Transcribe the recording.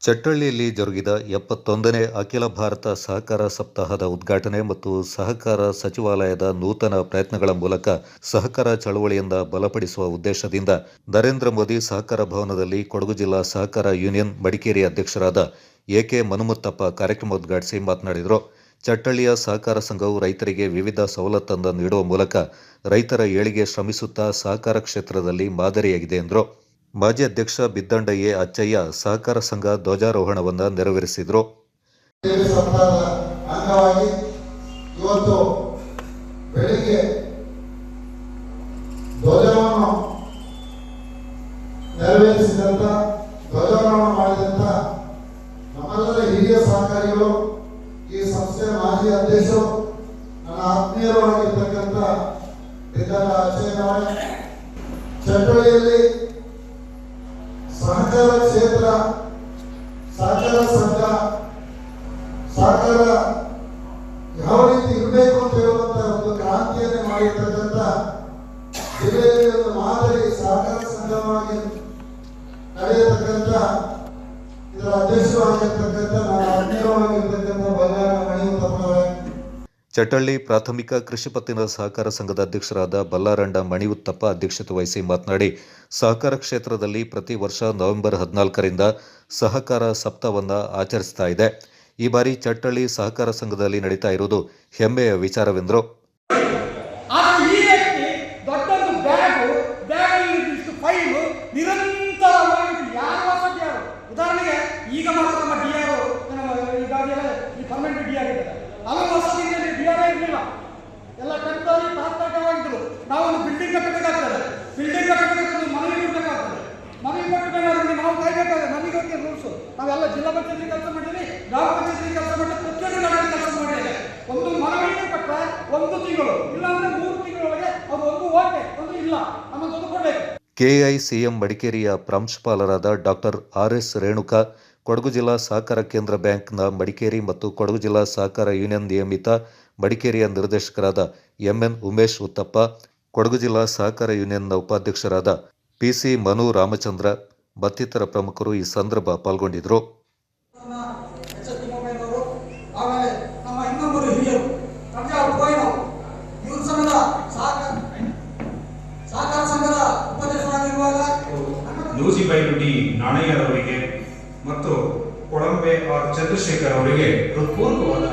ಚಟ್ಟಳ್ಳಿಯಲ್ಲಿ ಜರುಗಿದ 71ನೇ ಅಖಿಲ ಭಾರತ ಸಹಕಾರ ಸಪ್ತಾಹದ ಉದ್ಘಾಟನೆ ಮತ್ತು ಸಹಕಾರ ಸಚಿವಾಲಯದ ನೂತನ ಪ್ರಯತ್ನಗಳ ಮೂಲಕ ಸಹಕಾರ ಚಳವಳಿಯಿಂದ ಬಲಪಡಿಸುವ ಉದ್ದೇಶದಿಂದ ನರೇಂದ್ರ ಮೋದಿ ಸಹಕಾರ ಭವನದಲ್ಲಿ ಕೊಡಗು ಜಿಲ್ಲಾ ಸಹಕಾರ ಯೂನಿಯನ್ ಮಡಿಕೇರಿ ಅಧ್ಯಕ್ಷರಾದ ಎಕೆ ಮನುಮುತ್ತಪ್ಪ ಕಾರ್ಯಕ್ರಮ ಉದ್ಘಾಟಿಸಿ ಮಾತನಾಡಿದರು. ಚಟ್ಟಳ್ಳಿಯ ಸಹಕಾರ ಸಂಘವು ರೈತರಿಗೆ ವಿವಿಧ ಸವಲತ್ತನ್ನು ನೀಡುವ ಮೂಲಕ ರೈತರ ಏಳಿಗೆ ಶ್ರಮಿಸುತ್ತಾ ಸಹಕಾರ ಕ್ಷೇತ್ರದಲ್ಲಿ ಮಾದರಿಯಾಗಿದೆ ಎಂದರು. ಮಾಜಿ ಅಧ್ಯಕ್ಷ ಬಿದ್ದಂಡ ಎ ಅಚ್ಚಯ್ಯ ಸಹಕಾರ ಸಂಘ ಧ್ವಜಾರೋಹಣವನ್ನು ನೆರವೇರಿಸಿದರು. ಇವತ್ತು ಬೆಳಿಗ್ಗೆ ಧ್ವಜವನ್ನು ನೆರವೇರಿಸಿದಂತ ಧ್ವಜಾರೋಹಣ ಮಾಡಿದಂತ ನಮ್ಮೆಲ್ಲರ ಹಿರಿಯ ಸಹಕಾರಿಗಳು, ಈ ಸಂಸ್ಥೆಯ ಮಾಜಿ ಅಧ್ಯಕ್ಷರು, ನನ್ನ ಆತ್ಮೀಯರಾಗಿರ್ತಕ್ಕಂಥ ಬಿದ್ದಂಡ ಅಚ್ಚಯ್ಯನವರೇ, ಚಟ್ಟಳ್ಳಿಯಲ್ಲಿ ಸಹಕಾರ ಕ್ಷೇತ್ರ, ಸಹಕಾರ ಸಂಘ, ಸಹಕಾರ ಯಾವ ರೀತಿ ಇರಬೇಕು ಅಂತ ಹೇಳುವಂತ ಒಂದು ಕ್ರಾಂತಿಯನ್ನೇ ಮಾಡಿರ್ತಕ್ಕಂಥ ಜಿಲ್ಲೆಯಲ್ಲಿ ಒಂದು ಮಾದರಿ ಸಹಕಾರ ಸಂಘವಾಗಿ ನಡೆಯತಕ್ಕಂಥ ಇದರ ಅಧ್ಯಕ್ಷರಾಗಿರ್ತಕ್ಕಂಥ ನನ್ನ ಆತ್ಮೀಯವಾಗಿರ್ತಕ್ಕಂಥ ಬಲ್ಲಾರ ಮಣಿಯುತ್ತಪ್ಪನವರೇ, ಚಟ್ಟಳ್ಳಿ ಪ್ರಾಥಮಿಕ ಕೃಷಿ ಪತ್ತಿನ ಸಹಕಾರ ಸಂಘದ ಅಧ್ಯಕ್ಷರಾದ ಬಲ್ಲಾರಂಡ ಮಣಿಯುತ್ತಪ್ಪ ಅಧ್ಯಕ್ಷತೆ ವಹಿಸಿ ಮಾತನಾಡಿ, ಸಹಕಾರ ಕ್ಷೇತ್ರದಲ್ಲಿ ಪ್ರತಿ ವರ್ಷ ನವೆಂಬರ್ 14ರಿಂದ ಸಹಕಾರ ಸಪ್ತಾಹವನ್ನು ಆಚರಿಸ್ತಾ ಇದೆ. ಈ ಬಾರಿ ಚಟ್ಟಳ್ಳಿ ಸಹಕಾರ ಸಂಘದಲ್ಲಿ ನಡೀತಾ ಇರುವುದು ಹೆಮ್ಮೆಯ ವಿಚಾರವೆಂದರು. ಎಲ್ಲ ಟೆಂಪರರಿ ತಾತ್ಕಾಲಿಕವಾಗಿದ್ರು. ನಾವು ಒಂದು ಬಿಲ್ಡಿಂಗ್ ಕಟ್ಟಬೇಕಾಗ್ತದೆ, ಬಿಲ್ಡಿಂಗ್ ಕಟ್ಟಬೇಕಾದ್ರೆ ಮನೆ ಇರಬೇಕಾಗ್ತದೆ, ಮನೆ ಕಟ್ಟಬೇಕಾದ್ರೆ ನಾವು ಕಾಯ್ಬೇಕಾದ್ರೆ ನಮಗೆ ರೂಲ್ಸ್. ನಾವೆಲ್ಲ ಜಿಲ್ಲಾ ಪಂಚಾಯತಿ ಕೆಲಸ ಮಾಡಿದ್ವಿ, ಗ್ರಾಮ ಪಂಚಾಯತಿ ಕೆಲಸ ಮಾಡಿ, ಪ್ರತಿಯೊಂದು ಕಡೆ ಕೆಲಸ ಮಾಡಿದೆ. ಒಂದು ಮನವಿಯನ್ನು ಕಟ್ಟರೆ 1 ತಿಂಗಳು, ಇಲ್ಲಾಂದ್ರೆ 3 ತಿಂಗಳೊಳಗೆ ಅದು ಒಂದು ಓಕೆ, ಒಂದು ಇಲ್ಲ ಅನ್ನೋದೊಂದು ಕೊಡಬೇಕು. ಕೆಐಸಿಎಂ ಮಡಿಕೇರಿಯ ಪ್ರಾಂಶುಪಾಲರಾದ ಡಾಕ್ಟರ್ ಆರ್.ಎಸ್. ರೇಣುಕಾ, ಕೊಡಗು ಜಿಲ್ಲಾ ಸಹಕಾರ ಕೇಂದ್ರ ಬ್ಯಾಂಕ್ನ ಮಡಿಕೇರಿ ಮತ್ತು ಕೊಡಗು ಜಿಲ್ಲಾ ಸಹಕಾರ ಯೂನಿಯನ್ ನಿಯಮಿತ ಮಡಿಕೇರಿಯ ನಿರ್ದೇಶಕರಾದ ಎಂಎನ್ ಉಮೇಶ್ ಉತ್ತಪ್ಪ, ಕೊಡಗು ಜಿಲ್ಲಾ ಸಹಕಾರ ಯೂನಿಯನ್ನ ಉಪಾಧ್ಯಕ್ಷರಾದ ಪಿಸಿ ಮನು ರಾಮಚಂದ್ರ ಮತ್ತಿತರ ಪ್ರಮುಖರು ಈ ಸಂದರ್ಭ ಪಾಲ್ಗೊಂಡಿದ್ದರು. ನೂಜಿಬೈಲು ನಾಣಯ್ಯರವರಿಗೆ ಮತ್ತು ಕೊಳಂಬೆ ಆರ್ ಚಂದ್ರಶೇಖರ್ ಅವರಿಗೆ ಹೃತ್ಪೂರ್ವಕವಾದ